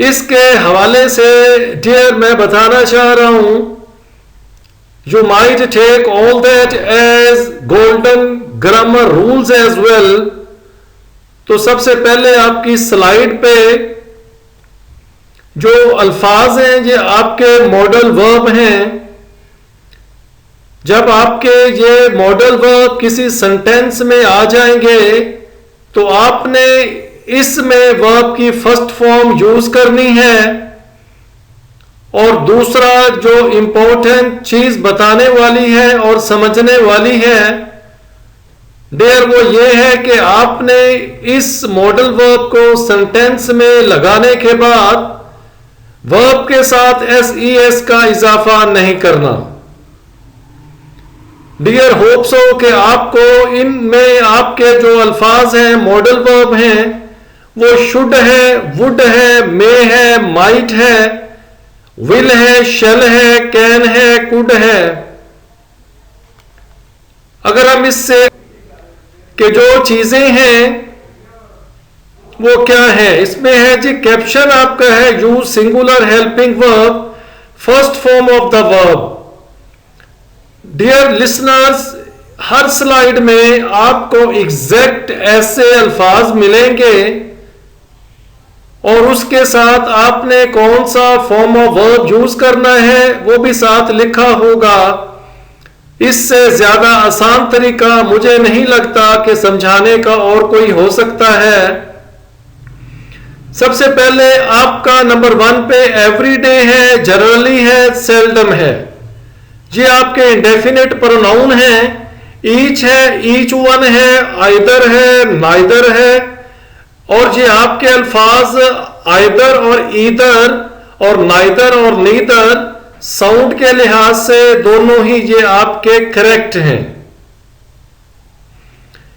इसके हवाले से डियर मैं बताना चाह रहा हूं, you might take all that as golden grammar rules as well. तो सबसे पहले आपकी स्लाइड पे जो अल्फाज हैं ये आपके मॉडल वर्ब हैं। जब आपके ये मॉडल वर्ब किसी सेंटेंस में आ जाएंगे तो आपने इसमें वर्ब की फर्स्ट फॉर्म यूज करनी है। और दूसरा जो इंपॉर्टेंट चीज बताने वाली है और समझने वाली है डियर, वो ये है कि आपने इस मॉडल वर्ब को सेंटेंस में लगाने के बाद वर्ब के साथ एस का इजाफा नहीं करना। डियर होप सो कि आपको इनमें आपके जो अल्फाज हैं मॉडल वर्ब हैं वो शुड है, वुड है, मे है, माइट है, विल है, शैल है, कैन है, कुड है। अगर हम इससे कि जो चीजें हैं वो क्या है, इसमें है जी कैप्शन आपका है use singular helping verb first form of the verb. Dear listeners, हर स्लाइड में आपको एग्जैक्ट ऐसे अल्फाज मिलेंगे और उसके साथ आपने कौन सा फॉर्म ऑफ वर्ब यूज करना है वो भी साथ लिखा होगा। इससे ज्यादा आसान तरीका मुझे नहीं लगता कि समझाने का और कोई हो सकता है। सबसे पहले आपका नंबर 1 पे एवरीडे है, जनरली है, सेल्डम है। ये आपके इंडेफिनिट प्रोनाउन है। ईच है, ईच वन है, आइदर है, नाइदर है। और ये आपके अल्फाज आइदर और ईदर और नाइदर और नीदर साउंड के लिहाज से दोनों ही ये आपके करेक्ट हैं।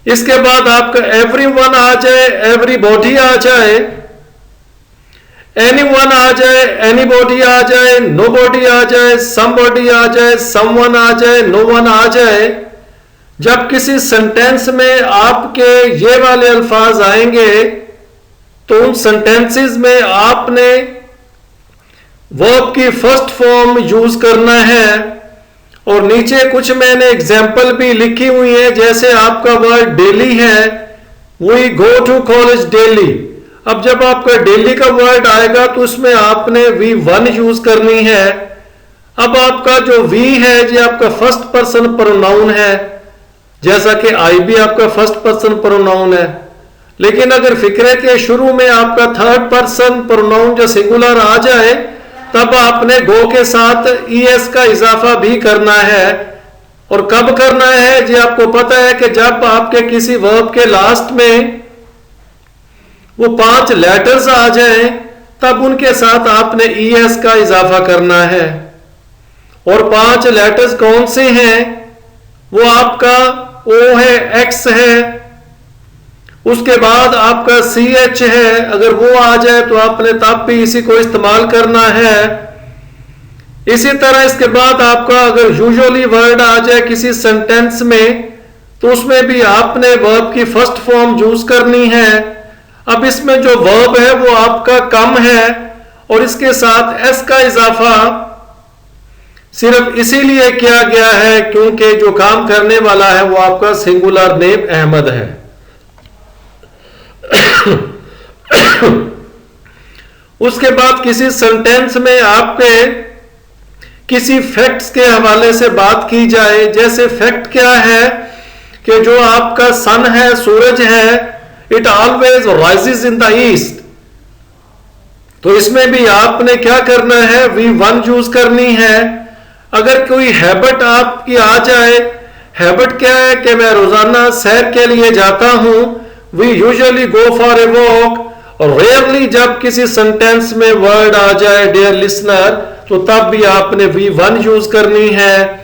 इसके बाद आपका एवरीवन आ जाए, एवरीबॉडी आ जाए, एनीवन आ जाए, एनीबॉडी आ जाए, नोबॉडी आ जाए, समबॉडी आ जाए, समवन आ जाए, नोवन आ जाए। जब किसी सेंटेंस में आपके ये वाले अल्फाज आएंगे तो उन सेंटेंसेस में आपने वर्ब की फर्स्ट फॉर्म यूज करना है। और नीचे कुछ मैंने एग्जाम्पल भी लिखी हुई है, जैसे आपका वर्ड डेली है, we go to college daily. अब जब आपका डेली का वर्ड आएगा तो उसमें आपने वी वन यूज करनी है। अब आपका जो वी है ये आपका फर्स्ट पर्सन प्रोनाउन है, जैसा कि आई भी आपका फर्स्ट पर्सन प्रोनाउन है। लेकिन अगर फिक्रे के शुरू में आपका थर्ड पर्सन प्रोनाउन जो सिंगुलर आ जाए तब आपने गो के साथ ईएस का इजाफा भी करना है। और कब करना है जी आपको पता है कि जब आपके किसी वर्ब के लास्ट में वो 5 लेटर्स आ जाएं तब उनके साथ आपने ईएस का इजाफा करना है। और 5 लेटर्स कौन से हैं? वो आपका ओ है, एक्स है, उसके बाद आपका सी एच है। अगर वो आ जाए तो आपने तब भी इसी को इस्तेमाल करना है। इसी तरह इसके बाद आपका अगर यूजुअली वर्ड आ जाए किसी सेंटेंस में तो उसमें भी आपने वर्ब की फर्स्ट फॉर्म यूज करनी है। अब इसमें जो वर्ब है वो आपका कम है और इसके साथ एस का इजाफा सिर्फ इसीलिए किया गया है क्योंकि जो काम करने वाला है वो आपका सिंगुलर नेम अहमद है। उसके बाद किसी सेंटेंस में आपके किसी फैक्ट्स के हवाले से बात की जाए, जैसे फैक्ट क्या है कि जो आपका सन है, सूरज है, it always rises in the east. तो इसमें भी आपने क्या करना है, वी वन यूज करनी है। अगर कोई हैबिट आपकी आ जाए, हैबिट क्या है कि मैं रोजाना सैर के लिए जाता हूं, we usually go for a walk. और रेयरली जब किसी सेंटेंस में वर्ड आ जाए डियर लिसनर तो तब भी आपने वी वन यूज करनी है।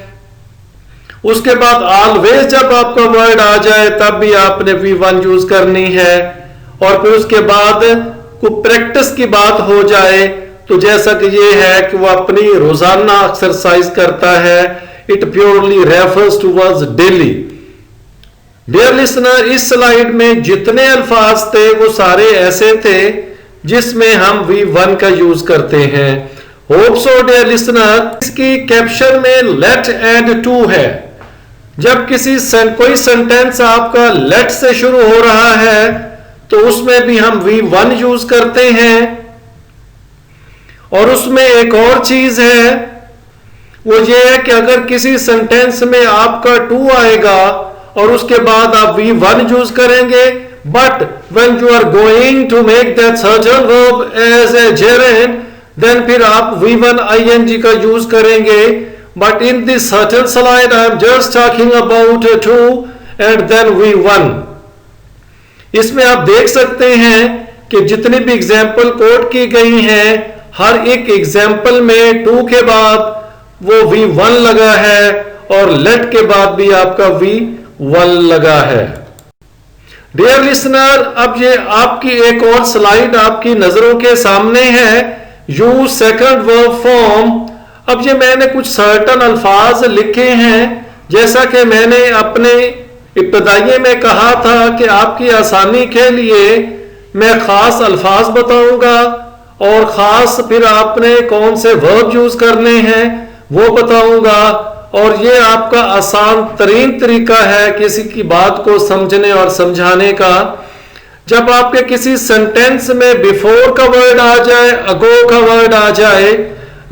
उसके बाद ऑलवेज जब आपका वर्ड आ जाए तब भी आपने वी वन यूज करनी है। और फिर उसके बाद को प्रैक्टिस की बात हो जाए तो जैसा कि ये है कि वो अपनी रोजाना एक्सरसाइज करता है, it purely refers towards daily. Dear listener, इस स्लाइड में जितने अल्फाज थे वो सारे ऐसे थे जिसमें हम V1 का यूज करते हैं। होप सो डियर लिसनर, इसकी कैप्शन में लेट एंड टू है। जब कोई सेंटेंस आपका लेट से शुरू हो रहा है तो उसमें भी हम V1 यूज करते हैं। और उसमें एक और चीज है, वो ये है कि अगर किसी सेंटेंस में आपका टू आएगा और उसके बाद आप V1 यूज करेंगे, but when you are going to make that certain verb as a gerund, then फिर आप V1 ing का यूज करेंगे। But in this certain slide I am just talking about two and then V1। इसमें आप देख सकते हैं कि जितनी भी एग्जाम्पल कोट की गई हैं, हर एक एग्जाम्पल में टू के बाद वो V1 लगा है और लेट के बाद भी आपका V1 लगा है। डियर लिसनर, अब ये आपकी एक और स्लाइड आपकी नजरों के सामने है, यूज सेकंड वर्ब फॉर्म। अब ये मैंने कुछ सर्टन अल्फाज लिखे हैं, जैसा कि मैंने अपने इब्तिदाइये में कहा था कि आपकी आसानी के लिए मैं खास अल्फाज बताऊंगा और खास फिर आपने कौन से वर्ब यूज करने हैं वो बताऊंगा। और ये आपका आसान तरीन तरीका है किसी की बात को समझने और समझाने का। जब आपके किसी सेंटेंस में बिफोर का वर्ड आ जाए, अगो का वर्ड आ जाए,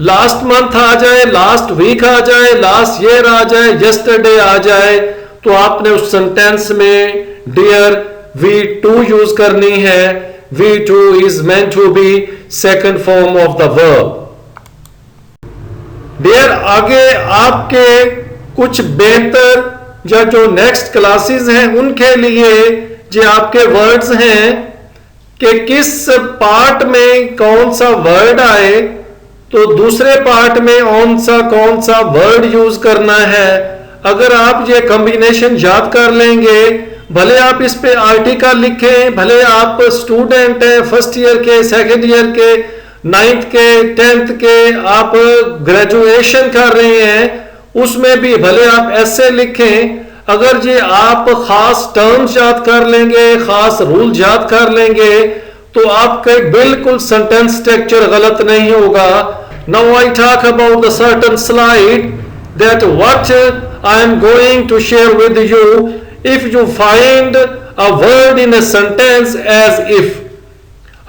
लास्ट मंथ आ जाए, लास्ट वीक आ जाए, लास्ट ईयर आ जाए, यस्टरडे आ जाए, तो आपने उस सेंटेंस में डियर V2 यूज करनी है। V2 is meant to be second form of the verb. Dear, आगे आपके कुछ बेहतर या जो नेक्स्ट क्लासेस हैं उनके लिए जो आपके वर्ड्स हैं कि किस पार्ट में कौन सा वर्ड आए तो दूसरे पार्ट में कौन सा वर्ड यूज करना है। अगर आप ये कॉम्बिनेशन याद कर लेंगे, भले आप इस पे आर्टिकल लिखें, भले आप स्टूडेंट हैं फर्स्ट ईयर के, सेकंड ईयर के, 9th के, 10th के, आप ग्रेजुएशन कर रहे हैं, उसमें भी भले आप ऐसे लिखें, अगर ये आप खास टर्म्स याद कर लेंगे, खास रूल याद कर लेंगे, तो आपका बिल्कुल सेंटेंस स्ट्रक्चर गलत नहीं होगा। Now I talk about the certain slide that what I am going to share with you. If you find a word in a sentence as if,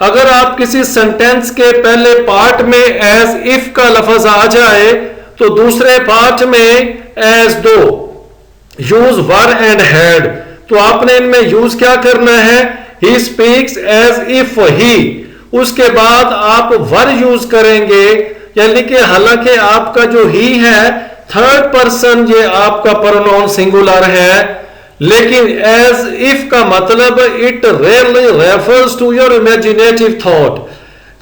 अगर आप किसी सेंटेंस के पहले पार्ट में एज इफ का लफ्ज आ जाए तो दूसरे पार्ट में एज दो, यूज वर एंड हैड, तो आपने इनमें यूज क्या करना है, he speaks as if he, उसके बाद आप वर यूज करेंगे, यानी कि हालांकि आपका जो ही है थर्ड पर्सन, ये आपका प्रोनाउन सिंगुलर है, लेकिन एज इफ का मतलब it rarely refers to your imaginative thought,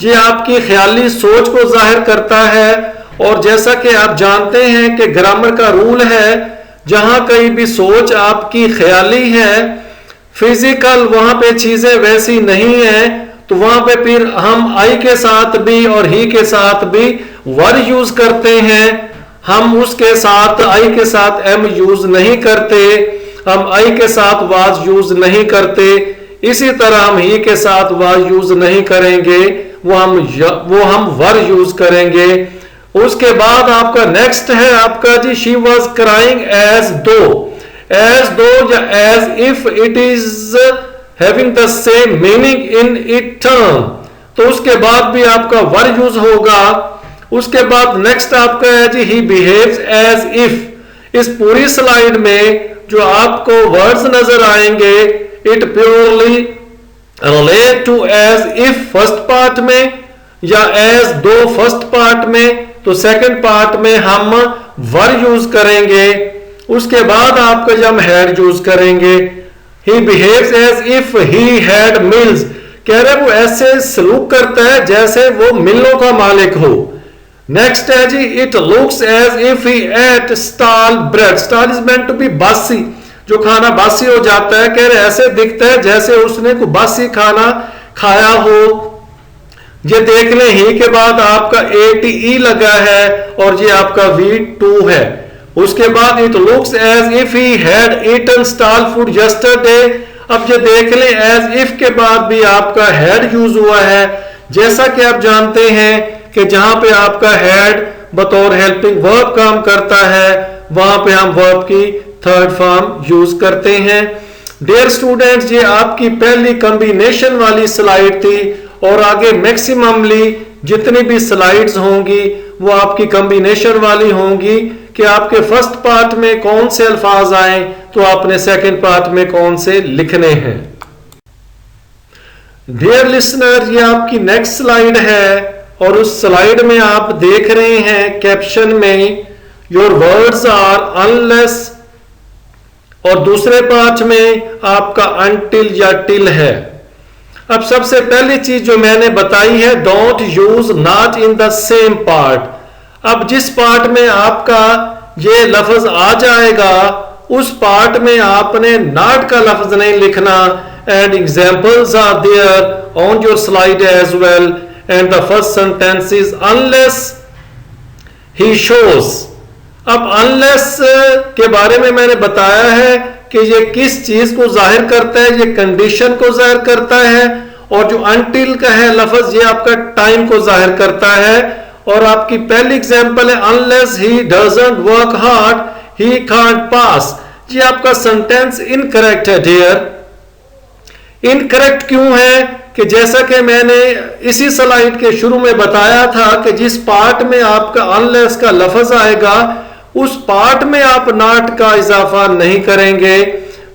ये आपकी ख्याली सोच को जाहिर करता है। और जैसा कि आप जानते हैं कि ग्रामर का रूल है, जहां कहीं भी सोच आपकी ख्याली है, फिजिकल वहां पे चीजें वैसी नहीं है, तो वहां पे फिर हम आई के साथ भी और ही के साथ भी वर यूज करते हैं। हम उसके साथ आई के साथ एम यूज नहीं करते, हम आई के साथ वाज यूज नहीं करते, इसी तरह हम ही के साथ वाज यूज नहीं करेंगे, वो हम वर यूज करेंगे। उसके बाद आपका नेक्स्ट है आपका जी, she was crying as though या as if it is having the same meaning in it term, तो उसके बाद भी आपका वर यूज होगा। उसके बाद नेक्स्ट आपका है जी, ही बिहेव्स एज इफ। इस पूरी स्लाइड में जो आपको वर्ड्स नजर आएंगे, it purely relate to as if first part में या एज दो फर्स्ट पार्ट में, तो सेकंड पार्ट में हम वर यूज करेंगे। उसके बाद आपका जब हम हैड यूज करेंगे, he behaves as if he had meals, कह रहे वो ऐसे सलूक करता है जैसे वो मिलों का मालिक हो। नेक्स्ट है जी, it looks as if he ate stale bread, stale is meant to be बासी, जो खाना बासी हो जाता है, कह रहे ऐसे दिखता है जैसे उसने कोई बासी खाना खाया हो। ये देख लें, ही के बाद आपका ATE लगा है और ये आपका V2 है। उसके बाद it looks as if he had eaten stale food yesterday, अब ये देख लें एज इफ के बाद भी आपका हैड यूज हुआ है। जैसा कि आप जानते हैं कि जहां पे आपका हैड बतौर हेल्पिंग वर्ब काम करता है वहां पे हम वर्ब की थर्ड फॉर्म यूज करते हैं। डियर स्टूडेंट्स, ये आपकी पहली कॉम्बिनेशन वाली स्लाइड थी और आगे मैक्सिममली जितनी भी स्लाइड्स होंगी वो आपकी कॉम्बिनेशन वाली होंगी कि आपके फर्स्ट पार्ट में कौन से अल्फाज आए तो आपने सेकंड पार्ट में कौन से लिखने हैं। डियर लिसनर, ये आपकी नेक्स्ट स्लाइड है और उस स्लाइड में आप देख रहे हैं कैप्शन में योर वर्ड्स आर अनलेस और दूसरे पार्ट में आपका अनटिल या टिल है। अब सबसे पहली चीज जो मैंने बताई है, don't use not in the same part. अब जिस पार्ट में आपका ये लफ्ज आ जाएगा उस पार्ट में आपने नॉट का लफ्ज नहीं लिखना। And examples are there on your slide as well and the first sentence is unless he shows. अब अनलेस के बारे में मैंने बताया है कि ये किस चीज को जाहिर करता है, ये कंडीशन को जाहिर करता है, और जो अनटिल का है लफ्ज ये आपका टाइम को जाहिर करता है। और आपकी पहली एग्जांपल है unless he doesn't work hard he can't pass. ये आपका सेंटेंस इनकरेक्ट है डियर। इनकरेक्ट क्यों है कि जैसा कि मैंने इसी स्लाइड के शुरू में बताया था कि जिस पार्ट में आपका अनलेस का लफ्ज आएगा उस पार्ट में आप नॉट का इजाफा नहीं करेंगे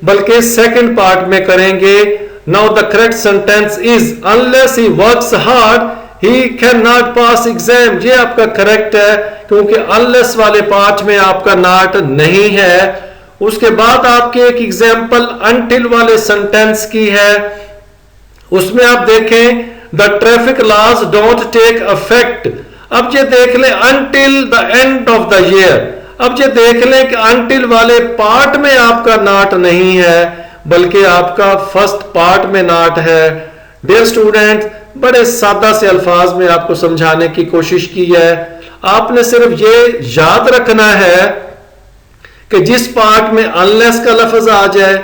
बल्कि सेकंड पार्ट में करेंगे। Now the correct sentence is unless he works hard he can not pass exam. ये आपका करेक्ट है क्योंकि अनलेस वाले पार्ट में आपका नॉट नहीं है। उसके बाद आपके एक एग्जाम्पल अनटिल वाले सेंटेंस की है, उसमें आप देखें the traffic laws don't take affect. अब ये देख लें until the end of the year. अब ये देख लें कि अनटिल वाले पार्ट में आपका नॉट नहीं है बल्कि आपका फर्स्ट पार्ट में नॉट है। डियर स्टूडेंट, बड़े सादा से अल्फाज में आपको समझाने की कोशिश की है। आपने सिर्फ ये याद रखना है कि जिस पार्ट में अनलेस का लफ्ज आ जाए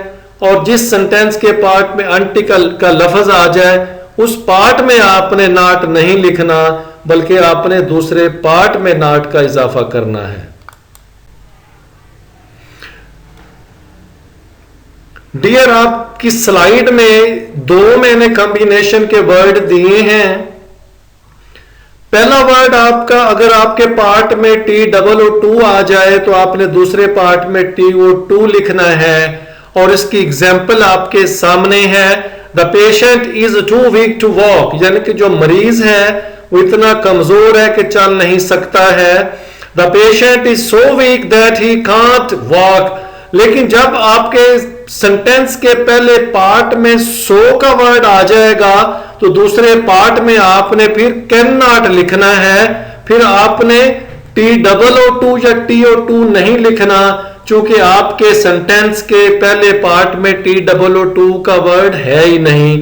और जिस सेंटेंस के पार्ट में अनटिल का लफ्ज आ जाए उस पार्ट में आपने नॉट नहीं लिखना बल्कि आपने दूसरे पार्ट में नॉट का इजाफा करना है। डियर, आपकी स्लाइड में दो मैंने कॉम्बिनेशन के वर्ड दिए हैं। पहला वर्ड आपका अगर आपके पार्ट में TOO आ जाए तो आपने दूसरे पार्ट में TO2 लिखना है और इसकी एग्जाम्पल आपके सामने है। The patient is too weak to walk, यानी कि जो मरीज है वो इतना कमजोर है कि चल नहीं सकता है। The patient is so weak that he can't walk. लेकिन जब आपके सेंटेंस के पहले पार्ट में सो का वर्ड आ जाएगा तो दूसरे पार्ट में आपने फिर कैन नॉट लिखना है। फिर आपने TOO या TO2 नहीं लिखना चूंकि आपके सेंटेंस के पहले पार्ट में TOO का वर्ड है ही नहीं।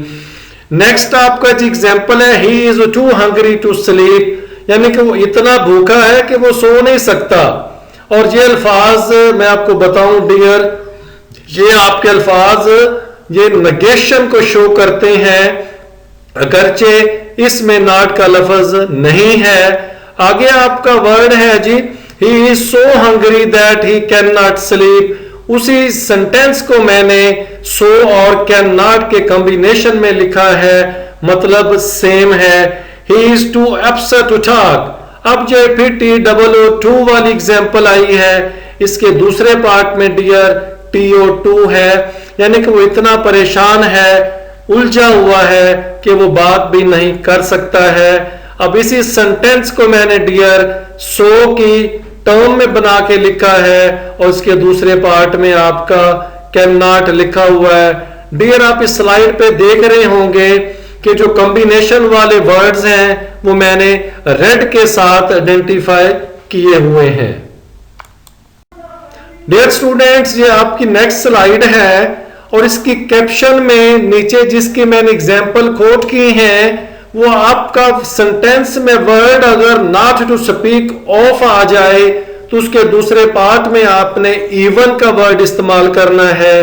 नेक्स्ट आपका जो एग्जाम्पल है he is too hungry to sleep, यानी कि वो इतना भूखा है कि वो सो नहीं सकता। और ये अल्फाज मैं आपको बताऊं डियर, ये आपके अल्फाज ये नेगेशन को शो करते हैं अगरचे इसमें नॉट का लफ्ज नहीं है। आगे आपका वर्ड है जी he is so hungry that he can not sleep. उसी सेंटेंस को मैंने सो और कैन नॉट के कॉम्बिनेशन में लिखा है, मतलब सेम है। He is too upset to talk. अब जो फिर TOO2 वाली एग्जाम्पल आई है, इसके दूसरे पार्ट में डियर TO2 है, यानी कि वो इतना परेशान है, उलझा हुआ है कि वो बात भी नहीं कर सकता है। अब इसी सेंटेंस को मैंने डियर सो की टर्म में बना के लिखा है और इसके दूसरे पार्ट में आपका कैन नॉट लिखा हुआ है। डियर, आप इस स्लाइड पे देख रहे होंगे कि जो कॉम्बिनेशन वाले वर्ड्स हैं वो मैंने रेड के साथ आइडेंटिफाई किए हुए हैं। डियर स्टूडेंट्स, ये आपकी नेक्स्ट स्लाइड है और इसकी कैप्शन में नीचे जिसकी मैंने एग्जाम्पल कोट की हैं वो आपका सेंटेंस में वर्ड अगर नॉट टू स्पीक ऑफ आ जाए तो उसके दूसरे पार्ट में आपने इवन का वर्ड इस्तेमाल करना है।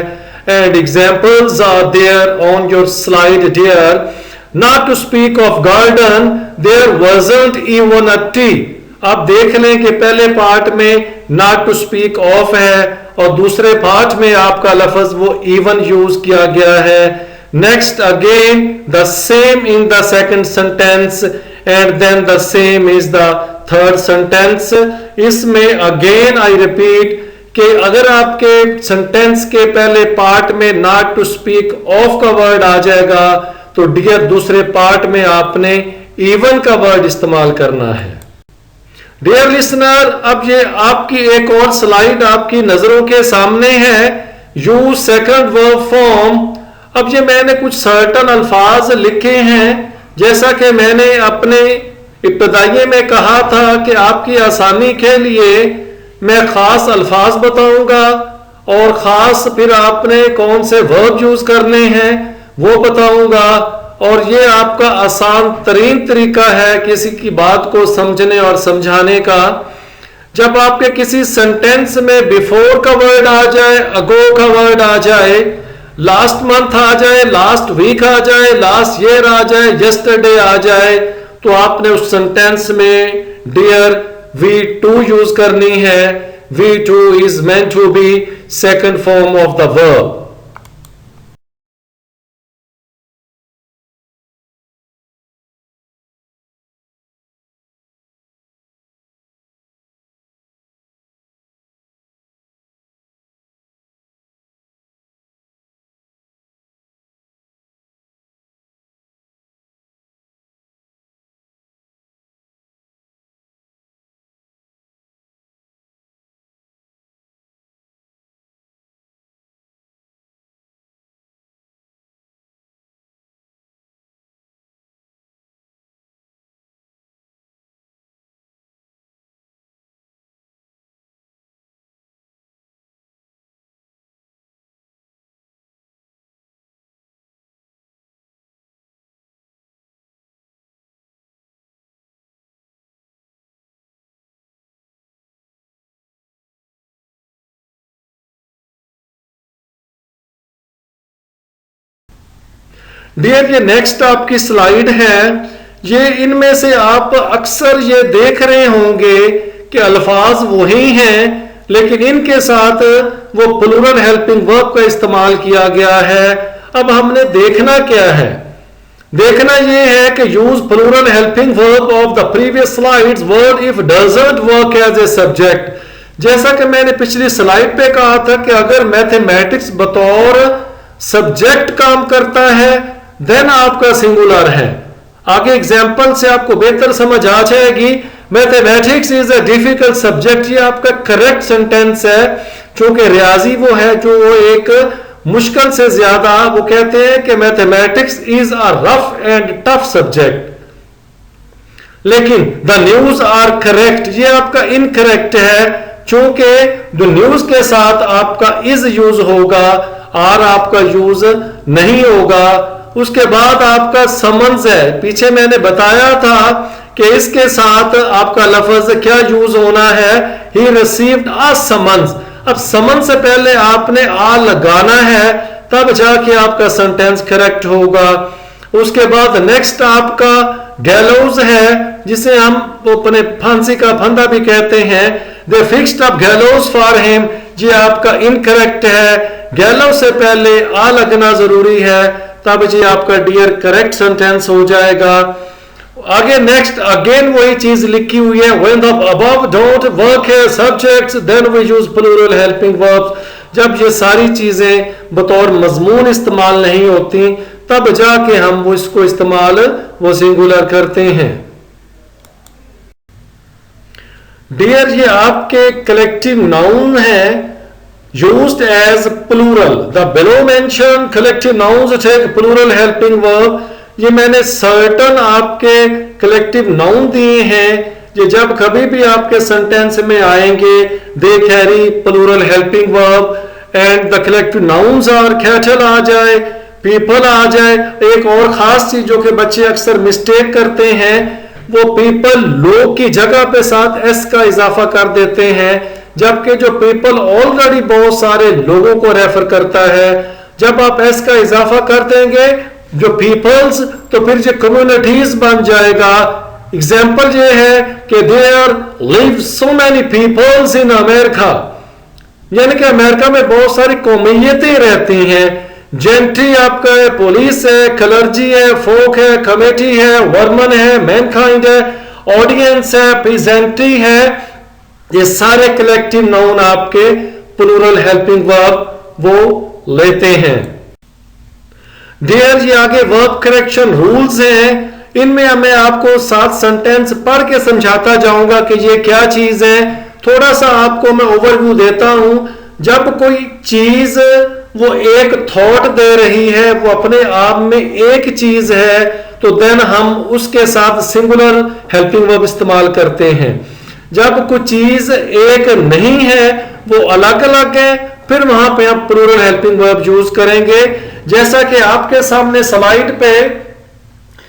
and examples are there on your slide dear. Not to speak of garden, there wasn't even a tree. आप देख लें कि पहले पार्ट में not to speak of है और दूसरे पार्ट में आपका लफ्ज वो even यूज किया गया है. Next again the same in the second sentence and then the same is the third sentence. इसमें again I repeat कि अगर आपके सेंटेंस के पहले पार्ट में not to speak of का वर्ड आ जाएगा तो डियर दूसरे पार्ट में आपने even का वर्ड इस्तेमाल करना है. डियर लिसनर, अब ये आपकी एक और स्लाइड आपकी नजरों के सामने है. Use second verb form. अब ये मैंने कुछ सर्टन अल्फाज लिखे हैं. जैसा कि मैंने अपने इब्तदाई में कहा था कि आपकी आसानी के लिए मैं खास अल्फाज बताऊंगा और खास फिर आपने कौन से वर्ब यूज करने हैं वो बताऊंगा. और ये आपका आसान तरीन तरीका है किसी की बात को समझने और समझाने का. जब आपके किसी सेंटेंस में बिफोर का वर्ड आ जाए, अगो का वर्ड आ जाए, लास्ट मंथ आ जाए, लास्ट वीक आ जाए, लास्ट ईयर आ जाए, यस्टरडे आ जाए, तो आपने उस सेंटेंस में डियर V2 यूज करनी है. V2 is meant to be second form of the verb. Dear ये नेक्स्ट आपकी स्लाइड है. ये इनमें से आप अक्सर ये देख रहे होंगे कि अल्फाज वही हैं लेकिन इनके साथ वो प्लूरल हेल्पिंग वर्ब का इस्तेमाल किया गया है. अब हमने देखना क्या है? देखना ये है कि use plural helping verb of the previous slides word if doesn't work as a subject. जैसा कि मैंने पिछली स्लाइड पे कहा था कि अगर मैथमेटिक्स बतौर सब्जेक्ट काम करता है देन आपका सिंगुलर है. आगे एग्जाम्पल से आपको बेहतर समझ आ जाएगी. Mathematics is a difficult subject, ये आपका करेक्ट सेंटेंस है. क्योंकि रियाजी वो है जो वो एक मुश्किल से ज्यादा, वो कहते हैं कि mathematics is a rough and tough subject. लेकिन द न्यूज आर करेक्ट, ये आपका इनकरेक्ट है क्योंकि जो न्यूज के साथ आपका इज यूज होगा, आर आपका यूज नहीं होगा. उसके बाद आपका समन्स है. पीछे मैंने बताया था कि इसके साथ आपका लफ्ज क्या यूज होना है, ही रिसीव्ड अ समन्स. अब समन्स से पहले आपने आ लगाना है तब जाके आपका सेंटेंस करेक्ट होगा. उसके बाद नेक्स्ट आपका गैलोज है जिसे हम अपने फांसी का फंदा भी कहते हैं. दे फिक्स्ड अप गैलोज फॉर हिम, ये आपका इनकरेक्ट है. गैलोज से पहले आ लगना जरूरी है तब जी आपका डियर करेक्ट सेंटेंस हो जाएगा. आगे नेक्स्ट अगेन वही चीज लिखी हुई है. When the above don't work as subjects then we use plural helping verbs. जब ये सारी चीजें बतौर मजमून इस्तेमाल नहीं होती तब जाके हम वो इसको इस्तेमाल वो सिंगुलर करते हैं. डियर ये आपके कलेक्टिव नाउन है used as plural. The below mentioned collective nouns take plural helping verb. ये मैंने certain आपके collective noun दिए हैं. ये जब कभी भी आपके सेंटेंस में आएंगे they carry plural helping verb and the collective nouns are cattle आ जाए, people आ जाए. एक और खास चीज जो कि बच्चे अक्सर मिस्टेक करते हैं वो people लोग की जगह पे साथ s का इजाफा कर देते हैं. जबकि जो पीपल ऑलरेडी बहुत सारे लोगों को रेफर करता है। जब आप एस का इजाफा कर देंगे जो पीपल्स, तो फिर जो कम्युनिटीज बन जाएगा। एग्जाम्पल ये है कि there live so many peoples in America, यानी कि अमेरिका में बहुत सारी कौमियतें रहती हैं। जेंट्री आपका है, पुलिस है, क्लर्जी है, फोक है, कमेटी है, वर्मन है, मैनकाइंड है, ऑडियंस है, प्रेजेंटी है। ये सारे कलेक्टिव नाउन आपके प्लूरल हेल्पिंग वर्ब वो लेते हैं। डियर, ये आगे वर्ब करेक्शन रूल्स हैं। इनमें मैं आपको 7 सेंटेंस पढ़ के समझाता जाऊंगा कि ये क्या चीज है। थोड़ा सा आपको मैं ओवरव्यू देता हूं। जब कोई चीज वो एक थॉट दे रही है, वो अपने आप में एक चीज है, तो देन हम उसके साथ सिंगुलर हेल्पिंग वर्ब इस्तेमाल करते हैं। जब कोई चीज एक नहीं है, वो अलग अलग है, फिर वहां पे हम प्लूरल हेल्पिंग वर्ब यूज करेंगे। जैसा कि आपके सामने स्लाइड पे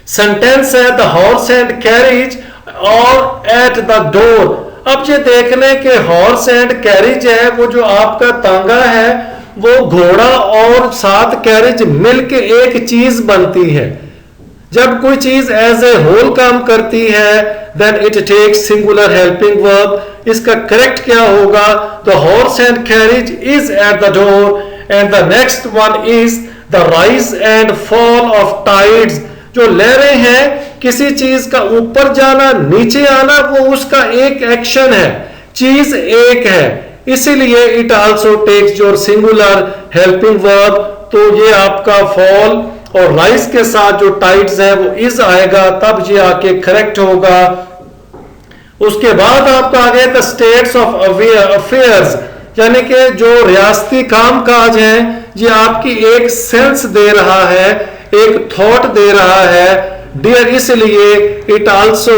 सेंटेंस है, द हॉर्स एंड कैरिज और एट द डोर। अब ये देख लें कि हॉर्स एंड कैरिज है, वो जो आपका तांगा है, वो घोड़ा और साथ कैरिज मिलके एक चीज बनती है। जब कोई चीज एज ए होल काम करती है, then it takes singular helping verb. इसका करेक्ट क्या होगा? The horse and carriage is at the door and the next one is the rise and fall of tides. जो लहरें हैं, किसी चीज का ऊपर जाना नीचे आना, वो उसका एक एक्शन है, चीज एक है, इसीलिए it also takes your singular helping verb. तो ये आपका फॉल और राइज के साथ जो टाइड्स है वो इज आएगा, तब ये आके करेक्ट होगा। उसके बाद आपका आ गया द स्टेट्स ऑफ अफेयर्स, यानी कि जो रियासती कामकाज है, ये आपकी एक सेंस दे रहा है, एक थॉट दे रहा है। डियर, इसलिए it also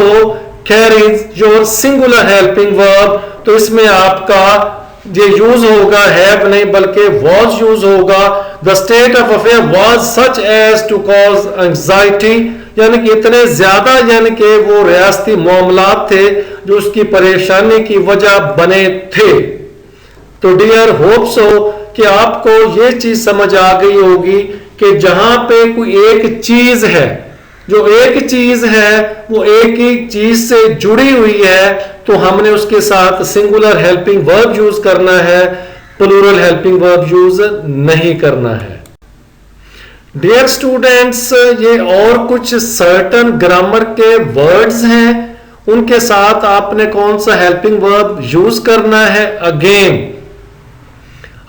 carries your singular helping verb. तो इसमें आपका ये यूज होगा हैव नहीं बल्कि वॉज यूज होगा। The state of affair was such as to cause anxiety, यानी कि इतने ज्यादा, यानी कि वो रियासती मामलात थे जो उसकी परेशानी की वजह बने थे। तो डियर, होप सो कि आपको ये चीज समझ आ गई होगी कि जहां पे कोई एक चीज है, जो एक चीज है वो एक ही चीज से जुड़ी हुई है, तो हमने उसके साथ सिंगुलर हेल्पिंग वर्ब यूज करना है, प्लूरल हेल्पिंग वर्ब यूज नहीं करना है। डियर स्टूडेंट्स, ये और कुछ सर्टन ग्रामर के वर्ड्स हैं, उनके साथ आपने कौन सा हेल्पिंग वर्ब यूज करना है। अगेन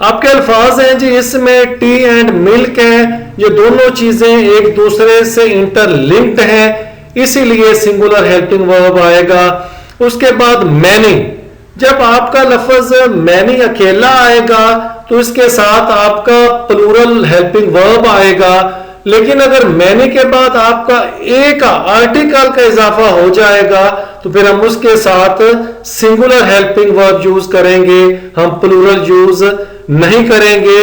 आपके अल्फाज हैं जी, इसमें टी एंड मिल्क है, ये दोनों चीजें एक दूसरे से इंटरलिंक्ड हैं, इसीलिए सिंगुलर हेल्पिंग वर्ब आएगा। उसके बाद मैनी, जब आपका लफ्ज मैनी अकेला आएगा तो इसके साथ आपका प्लूरल हेल्पिंग वर्ब आएगा। लेकिन अगर मैनी के बाद आपका एक आर्टिकल का इजाफा हो जाएगा तो फिर हम उसके साथ सिंगुलर हेल्पिंग वर्ब यूज करेंगे, हम प्लूरल यूज नहीं करेंगे।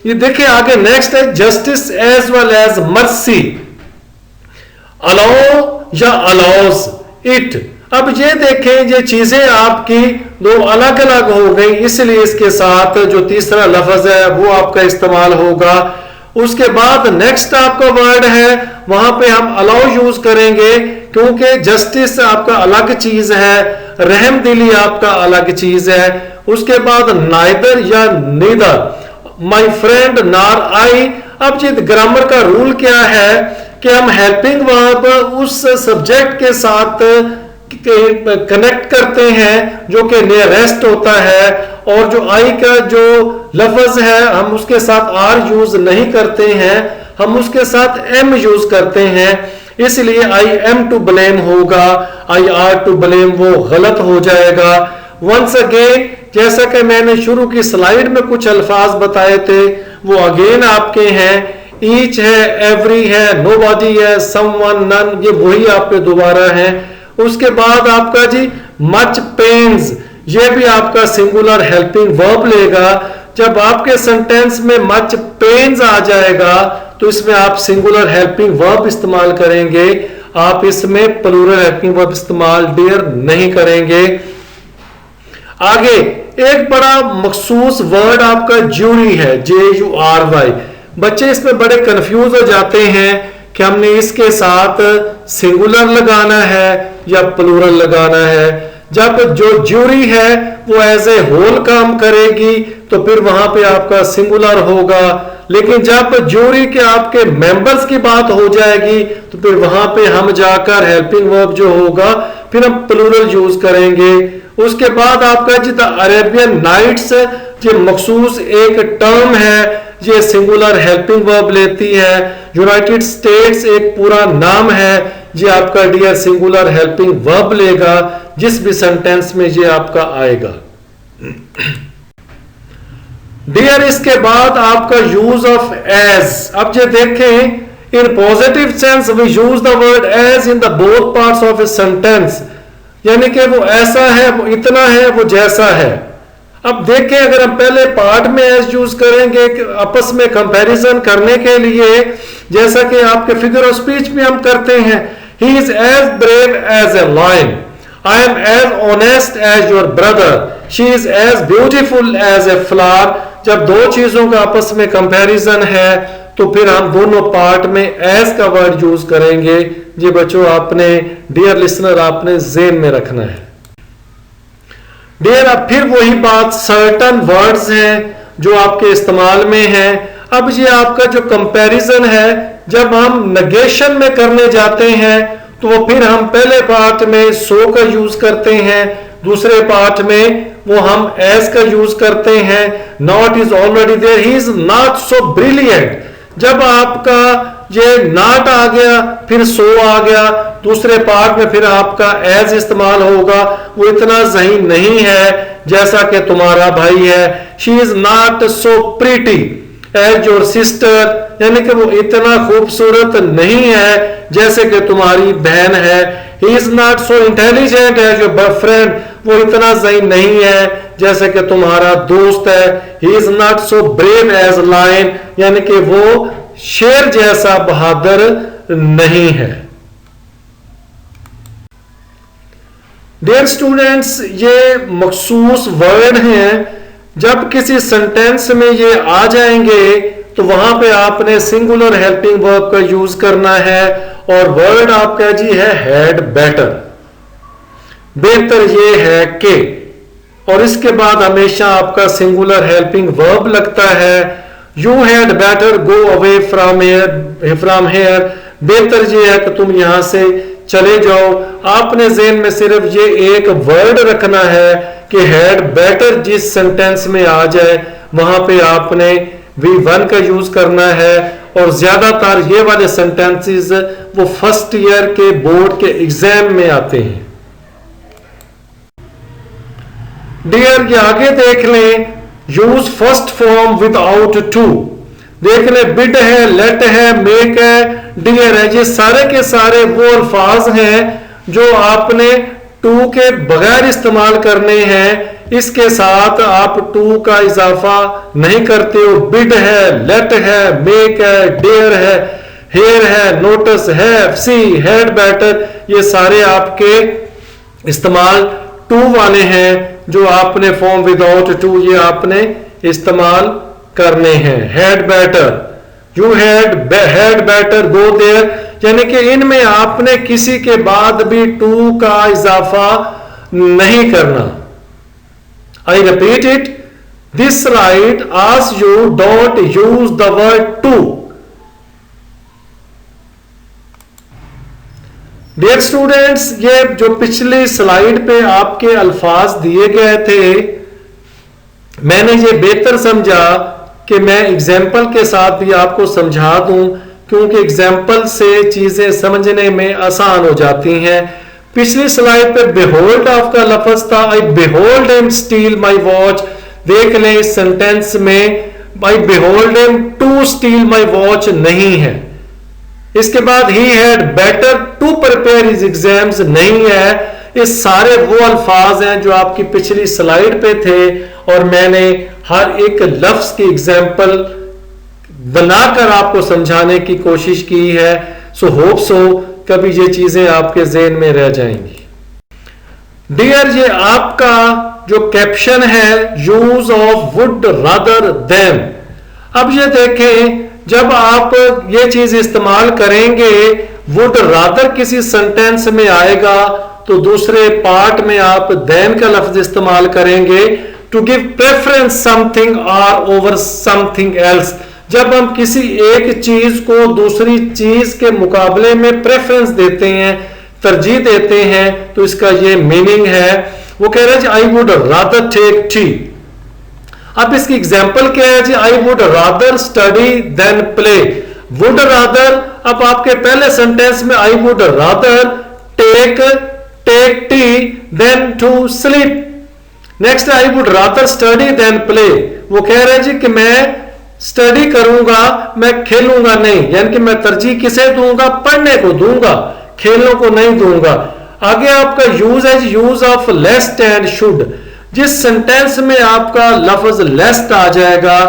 ये देखिए आगे नेक्स्ट है justice as well as mercy, allow या अलाउज इट। अब ये देखें, ये चीजें आपकी दो अलग अलग हो गई, इसलिए इसके साथ जो तीसरा लफ्ज है वो आपका इस्तेमाल होगा। उसके बाद नेक्स्ट आपका वर्ड है, वहां पे हम अलाउ यूज करेंगे, क्योंकि जस्टिस आपका अलग चीज है, रहमदिली आपका अलग चीज है। उसके बाद नाइदर या नीदर, माई फ्रेंड नार आई। अब ये ग्रामर का रूल क्या है कि हम हेल्पिंग वर्ब उस सब्जेक्ट के साथ कनेक्ट करते हैं जो कि नियरेस्ट होता है, और जो आई का जो लफ्ज है हम उसके साथ आर यूज नहीं करते हैं, हम उसके साथ एम यूज करते हैं, इसलिए आई एम टू ब्लेम होगा, आई आर टू ब्लेम वो गलत हो जाएगा। वंस अगेन, जैसा कि मैंने शुरू की स्लाइड में कुछ अल्फाज बताए थे वो अगेन आपके हैं, ईच है, एवरी है, नोबॉडी है, समवन, नन, ये वही आपके दोबारा हैं। उसके बाद आपका जी मच पेन्स, ये भी आपका सिंगुलर हेल्पिंग वर्ब लेगा। जब आपके सेंटेंस में मच पेन्स आ जाएगा तो इसमें आप सिंगुलर हेल्पिंग वर्ब इस्तेमाल करेंगे, आप इसमें प्लूरल हेल्पिंग वर्ब इस्तेमाल डियर नहीं करेंगे। आगे एक बड़ा मखसूस वर्ड आपका ज्यूरी है, JURY। बच्चे इसमें बड़े कंफ्यूज हो जाते हैं कि हमने इसके साथ सिंगुलर लगाना है या प्लूरल लगाना है। जब जो ज्यूरी है वो एज ए होल काम करेगी तो फिर वहां पे आपका सिंगुलर होगा, लेकिन जब ज्यूरी के आपके मेंबर्स की बात हो जाएगी तो फिर वहां पे हम जाकर हेल्पिंग वर्ब जो होगा फिर हम प्लूरल यूज करेंगे। उसके बाद आपका जी द अरेबियन नाइट्स, ये मखसूस एक टर्म है, ये सिंगुलर हेल्पिंग वर्ब लेती है। यूनाइटेड स्टेट्स एक पूरा नाम है, ये आपका डियर सिंगुलर हेल्पिंग वर्ब लेगा जिस भी सेंटेंस में ये आपका आएगा। डियर इसके बाद आपका यूज ऑफ एज। अब ये देखें in positive sense we use the word as in the both parts of a sentence, यानी कि वो ऐसा है, वो इतना है, वो जैसा है। अब देखें अगर हम पहले पार्ट में एज यूज करेंगे आपस में कंपैरिजन करने के लिए, जैसा कि आपके फिगर ऑफ स्पीच में हम करते हैं, he is as brave as a lion, I am as honest as your brother, she is as beautiful as a flower. जब दो चीजों का आपस में कंपैरिजन है तो फिर हम दोनों पार्ट में एज का वर्ड यूज करेंगे। जी बच्चों आपने डियर लिसनर आपने ज़हन में रखना है। डियर अब फिर वही बात, सर्टन वर्ड्स हैं जो आपके इस्तेमाल में हैं। अब ये आपका जो कंपैरिजन है, जब हम नेगेशन में करने जाते हैं तो वो फिर हम पहले पार्ट में सो का यूज करते हैं, दूसरे पार्ट में वो हम एज का यूज करते हैं। Not is already there, he is not so brilliant. जब आपका ये नॉट आ गया फिर सो आ गया, दूसरे पार्ट में फिर आपका एज इस्तेमाल होगा, वो इतना सही नहीं है जैसा कि तुम्हारा भाई है। She is not so pretty as your sister, यानी कि वो इतना खूबसूरत नहीं है जैसे कि तुम्हारी बहन है। He is not so intelligent as your friend, वो इतना सही नहीं है जैसे कि तुम्हारा दोस्त है। He is not so brave as lion, यानी कि वो शेर जैसा बहादुर नहीं है। डियर स्टूडेंट्स ये मखसूस वर्ड हैं, जब किसी सेंटेंस में ये आ जाएंगे तो वहां पे आपने सिंगुलर हेल्पिंग वर्ब का यूज करना है। और वर्ड आपका जी है हैड बेटर, बेहतर ये है कि, और इसके बाद हमेशा आपका सिंगुलर हेल्पिंग वर्ब लगता है। You had better go away from here, बेहतर ये है कि तुम यहां से चले जाओ। आपने ज़हन में सिर्फ ये एक वर्ड रखना है कि हैड बेटर जिस सेंटेंस में आ जाए वहां पे आपने V1 का यूज करना है। और ज्यादातर ये वाले सेंटेंसेस वो फर्स्ट ईयर के बोर्ड के एग्जाम में आते हैं। डियर ये आगे देख लें, use first form without to. देख लें बिड है, लेट है, मेक है, डियर है, ये सारे के सारे वो अल्फाज हैं जो आपने टू के बगैर इस्तेमाल करने हैं। इसके साथ आप टू का इजाफा नहीं करते हो। बिड है, लेट है, मेक है, डेयर है, हेयर है, नोटिस है, सी, हैड बेटर, ये सारे आपके इस्तेमाल टू वाले हैं जो आपने फॉर्म विदाउट टू ये आपने इस्तेमाल करने हैं। Had better, you had better go there, यानी कि इनमें आपने किसी के बाद भी टू का इजाफा नहीं करना। I repeat it, this slide asks you don't use the word to. Dear students, ये जो पिछली स्लाइड पे आपके अल्फाज दिए गए थे, मैंने ये बेहतर समझा कि मैं एग्जाम्पल के साथ भी आपको समझा दूं, क्योंकि एग्जाम्पल से चीजें समझने में आसान हो जाती हैं। पिछली स्लाइड पे बेहोल्ड आपका लफ्ज था, I behold him steal my watch. देख लें इस सेंटेंस में I behold him to steal my watch नहीं है। इसके बाद he had better to prepare his exams नहीं है। ये सारे वो अल्फाज हैं जो आपकी पिछली स्लाइड पे थे और मैंने हर एक लफ्ज की एग्जाम्पल बनाकर आपको समझाने की कोशिश की है। सो होप सो कभी ये चीजें आपके ज़हन में रह जाएंगी। डियर ये आपका जो कैप्शन है use of would rather than. अब ये देखें, जब आप ये चीज इस्तेमाल करेंगे, वुड रादर किसी सेंटेंस में आएगा तो दूसरे पार्ट में आप देन का लफ्ज इस्तेमाल करेंगे टू गिव प्रेफरेंस समथिंग और ओवर समथिंग एल्स। जब हम किसी एक चीज को दूसरी चीज के मुकाबले में प्रेफरेंस देते हैं, तरजीह देते हैं, तो इसका ये मीनिंग है। वो कह रहे हैं I would rather take tea. अब इसकी एग्जांपल क्या है जी? I would rather study than play. Would rather, अब आपके पहले सेंटेंस में I would rather take tea than to sleep. Next I would rather study than play. वो कह रहे हैं जी कि मैं स्टडी करूंगा, मैं खेलूंगा नहीं, यानी कि मैं तरजीह किसे दूंगा? पढ़ने को दूंगा, खेलने को नहीं दूंगा। आगे आपका यूज है यूज ऑफ लेस्ट एंड शुड। जिस सेंटेंस में आपका लफ्ज लेस्ट आ जाएगा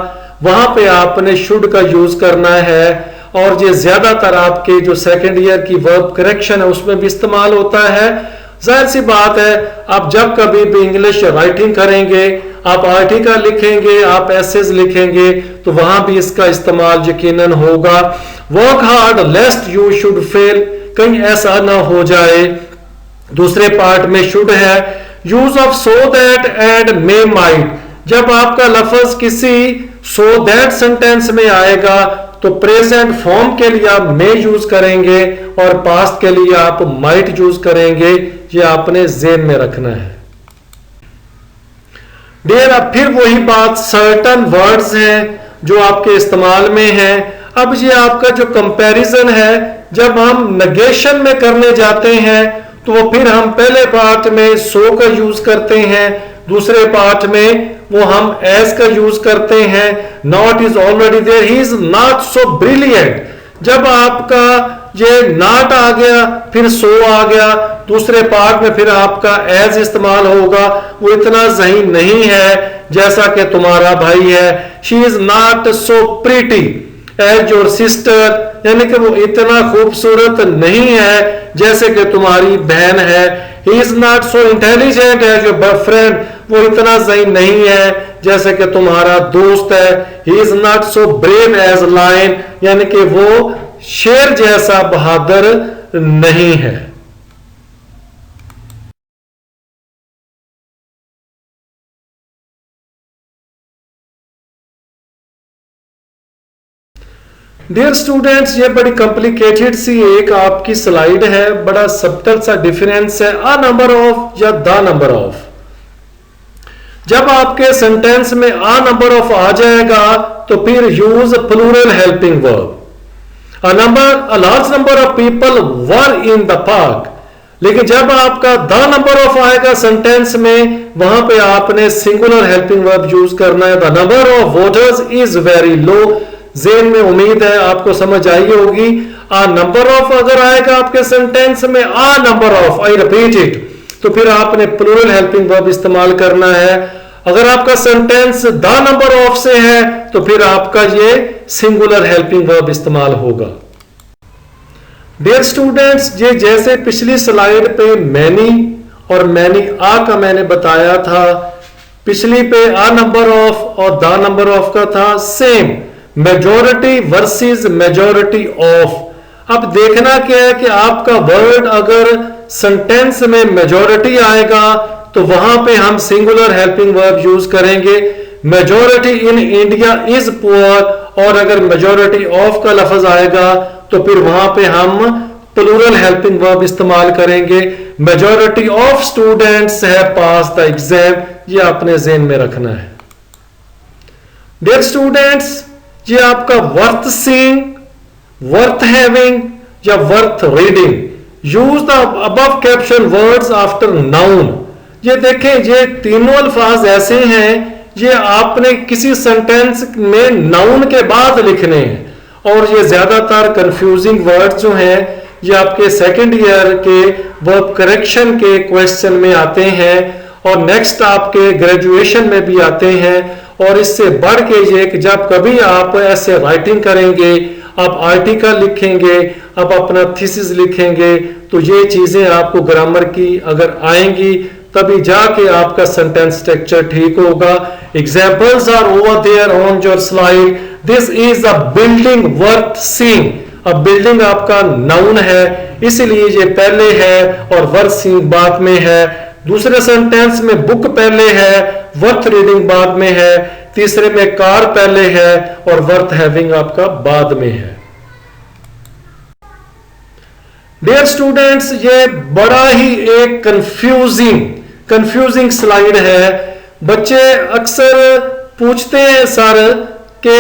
वहां पे आपने शुड का यूज करना है, और ये ज्यादातर आपके जो सेकंड ईयर की वर्ब करेक्शन है उसमें भी इस्तेमाल होता है। जाहिर सी बात है, आप जब कभी भी इंग्लिश राइटिंग करेंगे, आप आर्टिकल लिखेंगे, आप एसेज लिखेंगे, तो वहां भी इसका इस्तेमाल यकीनन होगा। Work hard लेस्ट you should fail, कहीं ऐसा ना हो जाए। दूसरे पार्ट में शुड है use of so that and may might. जब आपका लफ्ज किसी सो दैट सेंटेंस में आएगा तो प्रेजेंट फॉर्म के लिए आप मे यूज करेंगे और पास्ट के लिए आप माइट यूज करेंगे। ये आपने ज़हन में रखना है। डियर, अब फिर वही बात, सर्टन वर्ड्स हैं जो आपके इस्तेमाल में हैं। अब ये आपका जो कंपैरिजन है, जब हम नेगेशन में करने जाते हैं तो फिर हम पहले पार्ट में सो का यूज करते हैं, दूसरे पार्ट में वो हम एज का यूज करते हैं। Not is already there, he is not so brilliant. जब आपका ये नॉट आ गया, फिर सो आ गया, दूसरे पार्ट में फिर आपका एज इस्तेमाल होगा। वो इतना ज़हीन नहीं है जैसा कि तुम्हारा भाई है। She is not so pretty as your sister, यानी कि वो इतना खूबसूरत नहीं है जैसे कि तुम्हारी बहन है। He is not so intelligent as your boyfriend, वो इतना ज़हीन नहीं है जैसे कि तुम्हारा दोस्त है। He is not so brave as lion, यानी कि वो शेर जैसा बहादुर नहीं है। डियर स्टूडेंट्स, ये बड़ी कॉम्प्लिकेटेड सी एक आपकी स्लाइड है, बड़ा सब्टल सा डिफरेंस है अ नंबर ऑफ या द नंबर ऑफ। जब आपके सेंटेंस में अ नंबर ऑफ आ जाएगा तो फिर use plural helping verb. A large number of people were in the park. लेकिन जब आपका द नंबर ऑफ आएगा सेंटेंस में, वहां पे आपने सिंगुलर हेल्पिंग वर्ब यूज करना है। The number of voters is very low. ज़हन में उम्मीद है आपको समझ आई होगी। आ नंबर ऑफ अगर आएगा आपके सेंटेंस में, a number of, I repeat it, तो फिर आपने प्लूरल हेल्पिंग वर्ब इस्तेमाल करना है। अगर आपका सेंटेंस द नंबर ऑफ से है तो फिर आपका ये सिंगुलर हेल्पिंग वर्ब इस्तेमाल होगा। डियर स्टूडेंट्स, ये जैसे पिछली स्लाइड पे मैनी और मैनी आ का मैंने बताया था, पिछली पे आ नंबर ऑफ और द नंबर ऑफ का था same, majority versus majority of. अब देखना क्या है कि आपका वर्ड अगर सेंटेंस में मेजॉरिटी आएगा तो वहां पे हम सिंगुलर हेल्पिंग वर्ब यूज करेंगे। Majority in India is poor, और अगर मेजॉरिटी ऑफ का लफ्ज आएगा तो फिर वहां पे हम प्लूरल हेल्पिंग वर्ब इस्तेमाल करेंगे। Majority of students have pass the exam, ये आपने ज़हन में रखना है। डियर स्टूडेंट्स, ये आपका वर्थ सीइंग, वर्थ हैविंग या worth reading. Use the above caption words after noun. ये देखें, ये तीनों अल्फाज ऐसे हैं, ये आपने किसी सेंटेंस में नाउन के बाद लिखने हैं, और ये ज्यादातर कंफ्यूजिंग वर्ड्स जो हैं ये आपके सेकंड ईयर के वर्ब करेक्शन के क्वेश्चन में आते हैं, और नेक्स्ट आपके ग्रेजुएशन में भी आते हैं। और इससे बढ़ के ये कि जब कभी आप ऐसे राइटिंग करेंगे, आप आर्टिकल लिखेंगे, आप अपना थीसिस लिखेंगे, तो ये चीजें आपको ग्रामर की अगर आएंगी तभी जाके आपका सेंटेंस स्ट्रक्चर ठीक होगा। Examples are over there on your slide. This is a building worth seeing. अब बिल्डिंग आपका नाउन है, इसलिए ये पहले है और वर्थ सीइंग बाद में है। दूसरे सेंटेंस में बुक पहले है, वर्थ रीडिंग बाद में है। तीसरे में कार पहले है और वर्थ हैविंग आपका बाद में है। डियर स्टूडेंट्स, ये बड़ा ही एक कंफ्यूजिंग स्लाइड है। बच्चे अक्सर पूछते हैं सर कि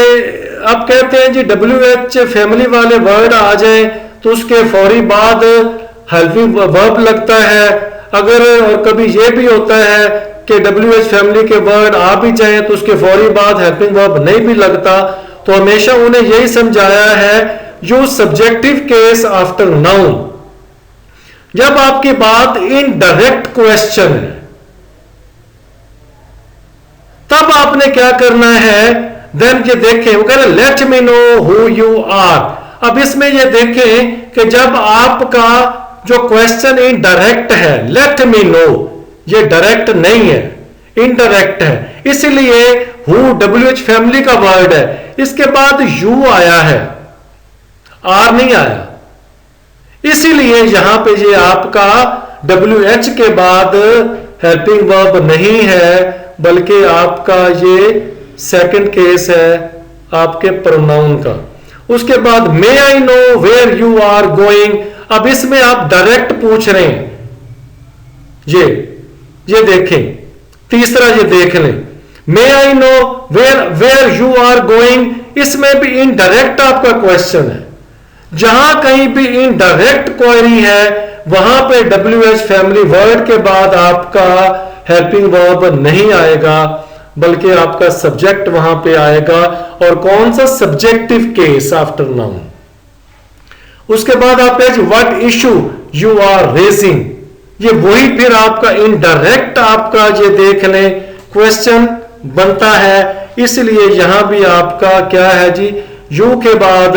आप कहते हैं जी WH फैमिली वाले वर्ड आ जाए तो उसके फौरी बाद हेल्पिंग वर्ब लगता है। अगर और कभी ये भी होता है कि WH फैमिली के वर्ड आ भी जाए तो उसके फौरी बाद हेल्पिंग वर्ब नहीं भी लगता, तो हमेशा उन्हें यही समझाया है use subjective case after noun. जब आपकी बात इनडायरेक्ट क्वेश्चन है तब आपने क्या करना है, देन ये देखें, वो कह रहे let me know who you are. अब इसमें ये देखें कि जब आपका जो क्वेश्चन इनडायरेक्ट है, लेट मी नो, ये डायरेक्ट नहीं है, इनडायरेक्ट है, इसलिए हु WH फैमिली का वर्ड है, इसके बाद यू आया है, आर नहीं आया, इसीलिए यहां पे ये आपका WH के बाद हेल्पिंग वर्ब नहीं है, बल्कि आपका ये सेकंड केस है आपके प्रोनाउन का। उसके बाद may I know where you are going. अब इसमें आप डायरेक्ट पूछ रहे हैं, ये देखें, तीसरा ये देख लें, may I know where you are going, इसमें भी इनडायरेक्ट आपका क्वेश्चन है। जहां कहीं भी इनडायरेक्ट क्वेरी है वहां पे WH फैमिली वर्ड के बाद आपका हेल्पिंग वर्ब नहीं आएगा, बल्कि आपका सब्जेक्ट वहां पे आएगा। और कौन सा? Subjective case after noun. उसके बाद आप what issue you are raising, ये वही फिर आपका इनडायरेक्ट आपका ये देख लें क्वेश्चन बनता है, इसलिए यहां भी आपका क्या है जी, यू के बाद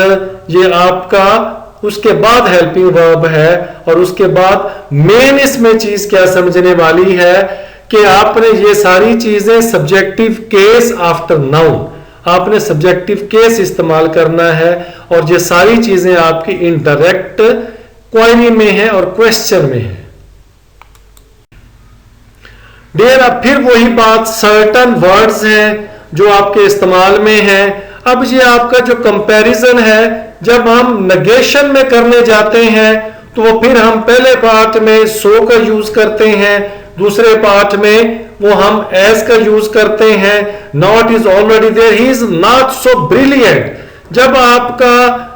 ये आपका उसके बाद हेल्पिंग वर्ब है। और उसके बाद मेन इसमें चीज क्या समझने वाली है कि आपने ये सारी चीजें सब्जेक्टिव केस आफ्टर नाउन, आपने सब्जेक्टिव केस इस्तेमाल करना है, और ये सारी चीजें आपकी इनडायरेक्ट क्वेरी में है और क्वेश्चन में है। डियर, अब फिर वही बात, सर्टन वर्ड्स हैं जो आपके इस्तेमाल में हैं। अब ये आपका जो कंपैरिजन है, जब हम नेगेशन में करने जाते हैं तो वो फिर हम पहले पार्ट में सो का यूज करते हैं, दूसरे पार्ट में वो हम एज का यूज करते हैं। Not is already there, he is not so brilliant. जब आपका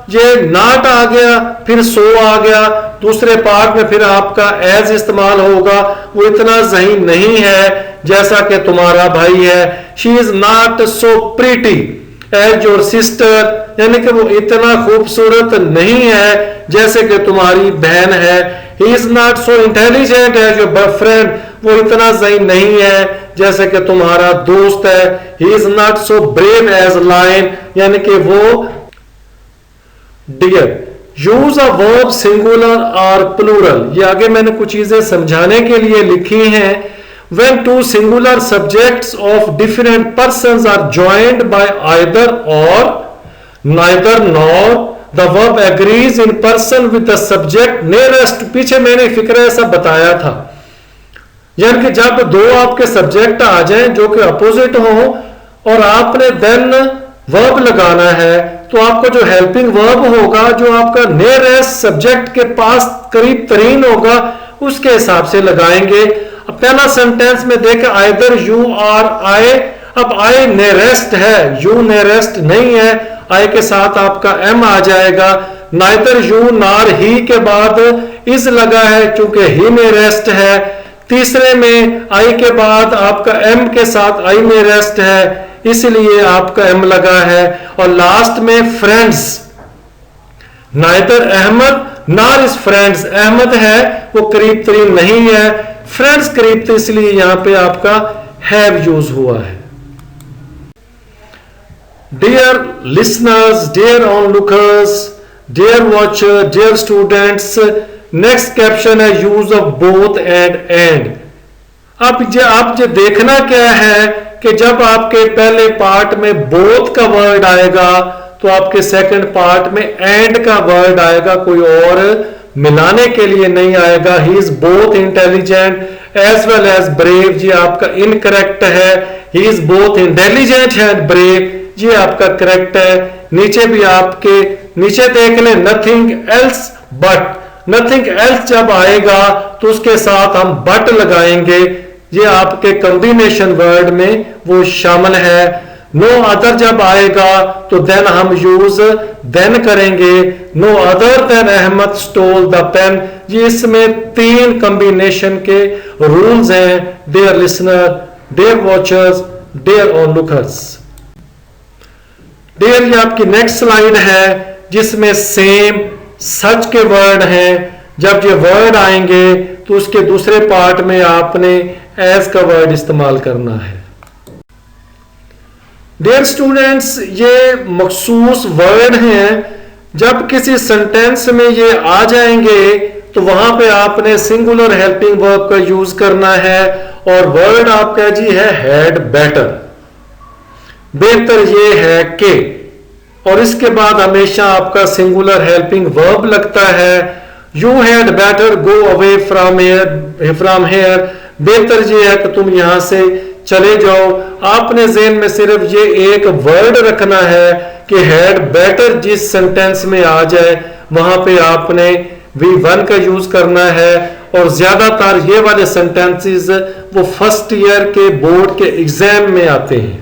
ये नॉट आ गया फिर सो आ गया, दूसरे पार्ट में फिर आपका एज इस्तेमाल होगा, वो इतना सही नहीं है जैसा कि तुम्हारा भाई है। She is not so pretty as your sister, यानी कि वो इतना खूबसूरत नहीं है जैसे कि तुम्हारी बहन है। He is not so intelligent as your friend, वो इतना सही नहीं है जैसे कि तुम्हारा दोस्त है। He is not so brave as lion, यानी कि वो dear. Use a verb singular और प्लूरल, ये आगे मैंने कुछ चीजें समझाने के लिए लिखी हैं। When two singular subjects of different persons are joined by either or, neither nor, the verb agrees in person with the subject nearest। पीछे मैंने फिक्र ऐसा बताया था, यानी कि जब दो आपके सब्जेक्ट आ जाएं जो कि अपोजिट हो और आपने देन वर्ब लगाना है, तो आपको जो हेल्पिंग वर्ब होगा जो आपका नियरेस्ट सब्जेक्ट के पास करीब तरीन होगा उसके हिसाब से लगाएंगे। अब पहला सेंटेंस में देखें, आइदर यू और आई। अब आई नियरेस्ट है, यू नियरेस्ट नहीं है, आई के साथ आपका एम आ जाएगा। नाइदर यू नार ही के बाद इज लगा है क्योंकि ही नियरेस्ट है। तीसरे में आई के बाद आपका एम के साथ आई नियरेस्ट है, इसलिए आपका एम लगा है। और लास्ट में फ्रेंड्स, नाइदर अहमद नार इज फ्रेंड्स, अहमद है वो करीब तरीन नहीं है, फ्रेंड्स करीब थे, इसलिए यहां पे आपका हैव यूज हुआ है। Dear listeners, dear onlookers, dear watcher, dear students, next caption है use of both and and. आप जो देखना क्या है कि जब आपके पहले पार्ट में बोथ का वर्ड आएगा तो आपके सेकंड पार्ट में एंड का वर्ड आएगा, कोई और मिलाने के लिए नहीं आएगा। He is both intelligent as well as brave, जी आपका इनकरेक्ट है। He is both intelligent and brave, जी आपका करेक्ट है। नीचे भी आपके नीचे देख लें, nothing else but, nothing else जब आएगा तो उसके साथ हम बट लगाएंगे, ये आपके कॉम्बिनेशन वर्ड में वो शामिल है। नो अदर जब आएगा तो देन हम यूज देन करेंगे। No other than Ahmad stole the pen, ये इसमें 3 कॉम्बिनेशन के रूल्स हैं। Dear listener, dear watchers, dear onlookers. Dear, ये आपकी नेक्स्ट स्लाइड है जिसमें सेम सच के वर्ड हैं। जब ये वर्ड आएंगे तो उसके दूसरे पार्ट में आपने एज का वर्ड इस्तेमाल करना है। डियर स्टूडेंट्स, ये मखसूस वर्ड हैं, जब किसी सेंटेंस में ये आ जाएंगे तो वहां पे आपने सिंगुलर हेल्पिंग वर्ब का यूज करना है। और वर्ड आपका जी है हैड बेटर, बेहतर ये है कि, और इसके बाद हमेशा आपका सिंगुलर हेल्पिंग वर्ब लगता है। You had better go away from here, बेहतर ये है कि तुम यहां से चले जाओ। आपने ज़हन में सिर्फ ये एक वर्ड रखना है कि हैड बेटर जिस सेंटेंस में आ जाए वहां पे आपने V1 का यूज करना है। और ज्यादातर ये वाले सेंटेंसेस वो फर्स्ट ईयर के बोर्ड के एग्जाम में आते हैं।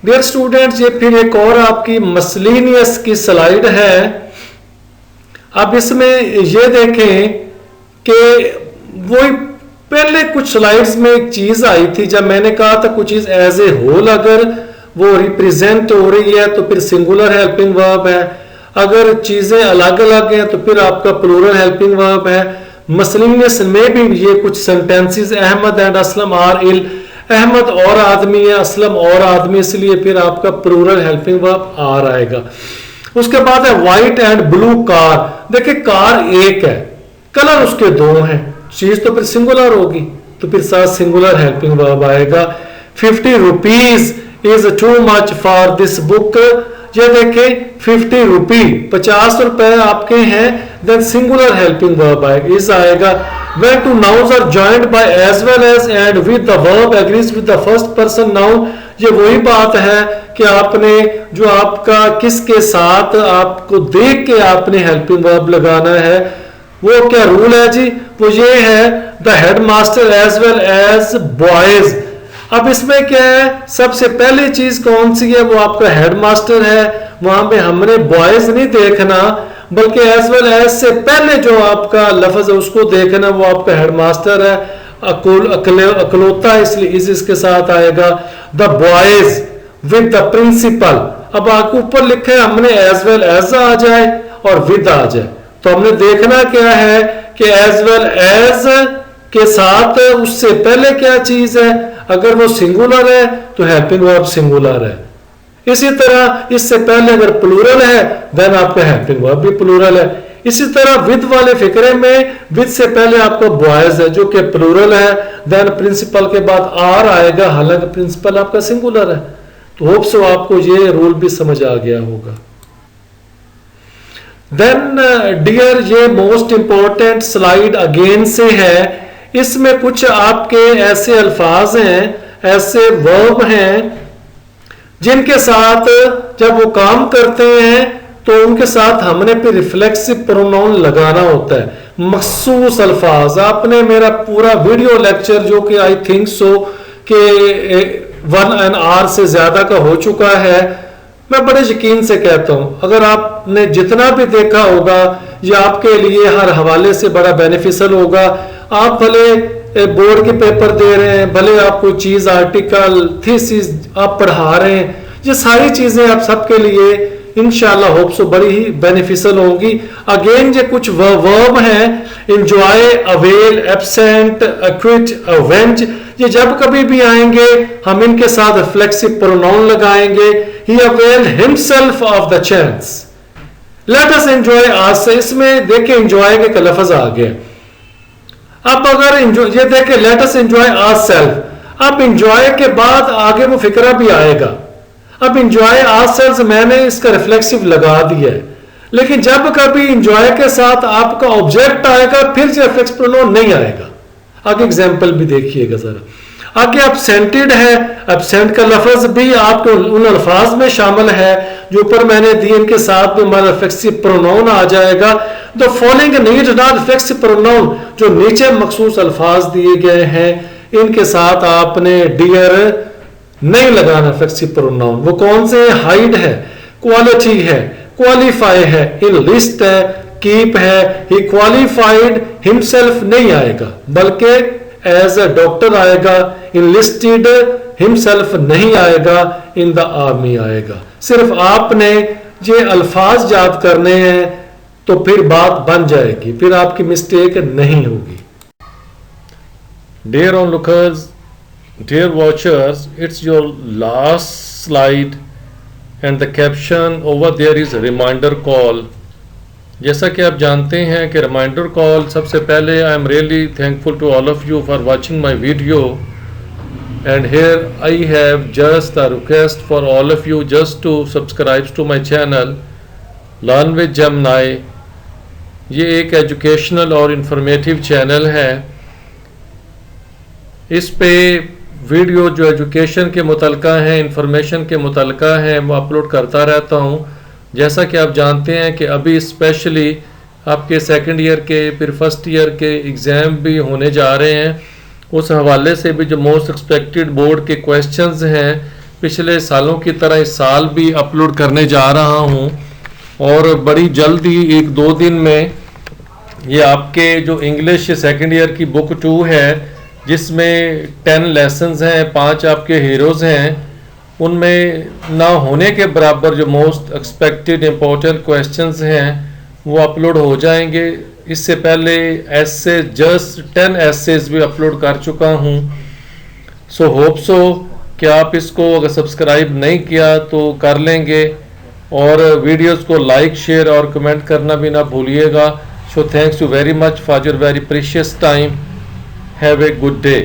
डियर स्टूडेंट्स, ये फिर एक और आपकी मसलिनियस की स्लाइड है। अब इसमें ये देखें कि वही पहले कुछ स्लाइड्स में एक चीज आई थी, जब मैंने कहा था कुछ चीज एज ए होल अगर वो रिप्रेजेंट हो रही है तो फिर सिंगुलर हेल्पिंग वर्ब है, अगर चीजें अलग अलग हैं तो फिर आपका प्लूरल हेल्पिंग वर्ब है। मसलिनियस में भी ये कुछ sentences, Ahmed and Aslam are ill, Ahmed और आदमी है, असलम और आदमी, इसलिए फिर आपका प्लूरल हेल्पिंग वर्ब आर आएगा। उसके बाद है व्हाइट एंड ब्लू कार। देखिए कार एक है, कलर उसके 2 हैं, चीज तो फिर सिंगुलर होगी तो फिर साथ सिंगुलर हेल्पिंग वर्ब आएगा। 50 rupees is too much for this book. ये देखें 50 रुपी, 50 रुपए आपके हैं, देन सिंगुलर हेल्पिंग वर्ब आएगा, इज आएगा। When two nouns are joined by as well as and with the verb agrees with the first person noun, ये वही बात है कि आपने जो आपका किसके साथ आपको देख के आपने हेल्पिंग वर्ब लगाना है। वो क्या रूल है जी? वो ये है the headmaster as well as boys. अब इसमें क्या है, सबसे पहली चीज कौन सी है? वो आपका हेडमास्टर है, वहां पे हमने बॉयज नहीं देखना, बल्कि एज वेल एज से पहले जो आपका लफ्ज है उसको देखना, वो आपका हेडमास्टर है, अकलौता, इसलिए इसके साथ आएगा। The boys with the principal, अब आपको ऊपर लिखा है हमने एज वेल एज आ जाए और विद आ जाए, तो हमने देखना क्या है कि एज वेल एज के साथ उससे पहले क्या चीज है, अगर वो सिंगुलर है तो हेल्पिंग वर्ब सिंगुलर है। इसी तरह इससे पहले अगर प्लूरल है देन आपका हेल्पिंग वर्ब भी प्लूरल है। इसी तरह विद वाले फिक्रे में विद से पहले आपका बॉयज है जो कि प्लूरल है, देन प्रिंसिपल के बाद आर आएगा, हालांकि प्रिंसिपल आपका सिंगुलर है। तो होप सो आपको ये रूल भी समझ आ गया होगा। देन डियर, ये मोस्ट इंपॉर्टेंट स्लाइड अगेन से है। इसमें कुछ आपके ऐसे अल्फाज हैं, ऐसे वर्ब हैं जिनके साथ जब वो काम करते हैं तो उनके साथ हमने फिर रिफ्लेक्सिव प्रोनाउन लगाना होता है। मखसूस अल्फाज, आपने मेरा पूरा वीडियो लेक्चर जो कि आई थिंक सो कि 1 आवर से ज्यादा का हो चुका है, मैं बड़े यकीन से कहता हूं अगर आपने जितना भी देखा होगा ये आपके लिए हर हवाले से बड़ा बेनिफिशियल होगा। आप भले बोर्ड के पेपर दे रहे हैं, भले आप कोई चीज आर्टिकल थीसिस आप पढ़ा रहे हैं, ये सारी चीजें आप सबके लिए इंशाल्लाह होप सो बड़ी ही बेनिफिशियल होंगी। अगेन ये कुछ वर्ब हैं, enjoy, avail, absent, equity, avenge, ये जब कभी भी आएंगे हम इनके साथ रिफ्लेक्सिव प्रोनाउन लगाएंगे। He avail himself of the chance, let us enjoy आज से, इसमें देखे एंजॉय के लफ्ज आ गया। अब अगर ये देखे लेट अस एंजॉय आज सेल्फ, अब एंजॉय के बाद आगे वो फिक्रा भी आएगा। अब एंजॉय आज सेल्फ मैंने इसका रिफ्लेक्सिव लगा दिया है, लेकिन जब कभी एंजॉय के साथ आपका ऑब्जेक्ट आएगा फिर रिफ्लेक्स प्रोनाउन नहीं आएगा। आगे एग्जांपल भी देखिएगा जरा। आगे एब्सेंटेड है, एब्सेंट का लफ्ज भी आपके उन अल्फाज में शामिल है जो ऊपर मैंने दिए, इनके साथ भी हमारा रिफ्लेक्सिव प्रोनाउन आ जाएगा। The following need not reflexive pronoun, जो नीचे मखसूस अल्फाज दिए गए हैं इनके साथ आपने डियर नहीं लगाना रिफ्लेक्सिव प्रोनाउन। वो कौन से? हाइड है, क्वालिटी है, क्वालिफाई है, इन लिस्ट है, कीप है। ही क्वालिफाइड हिमसेल्फ नहीं आएगा बल्कि एज अ डॉक्टर आएगा। इनलिस्टेड हिमसेल्फ नहीं आएगा, इन द आर्मी आएगा। सिर्फ आपने ये अल्फाज याद करने हैं तो फिर बात बन जाएगी, फिर आपकी मिस्टेक नहीं होगी। Dear onlookers, dear watchers, it's your last slide and the caption over there is reminder call. जैसा कि आप जानते हैं कि रिमाइंडर कॉल सबसे पहले I am really thankful to all of you for watching my video, and here I have just a request for all of you just to subscribe to my channel learn with Gemini. ये एक educational और informative channel है। इस पे video जो education के मुतल्लिका हैं, information के मुतल्लिका हैं, वो अपलोड करता रहता हूँ। जैसा कि आप जानते हैं कि अभी स्पेशली आपके सेकंड ईयर के फिर फर्स्ट ईयर के एग्ज़ाम भी होने जा रहे हैं। उस हवाले से भी जो मोस्ट एक्सपेक्टेड बोर्ड के क्वेश्चंस हैं पिछले सालों की तरह इस साल भी अपलोड करने जा रहा हूं, और बड़ी जल्दी 1-2 दिन में ये आपके जो इंग्लिश सेकंड ईयर की बुक 2 है जिसमें 10 लेसन्स हैं, 5 आपके हीरोज़ हैं, उनमें ना होने के बराबर जो मोस्ट एक्सपेक्टेड इम्पोर्टेंट क्वेश्चंस हैं वो अपलोड हो जाएंगे। इससे पहले ऐसे जस्ट 10 एसेज भी अपलोड कर चुका हूँ। सो होप सो कि आप इसको अगर सब्सक्राइब नहीं किया तो कर लेंगे, और वीडियोस को लाइक, शेयर और कमेंट करना भी ना भूलिएगा। So thanks you very much for your very precious time. Have a good day.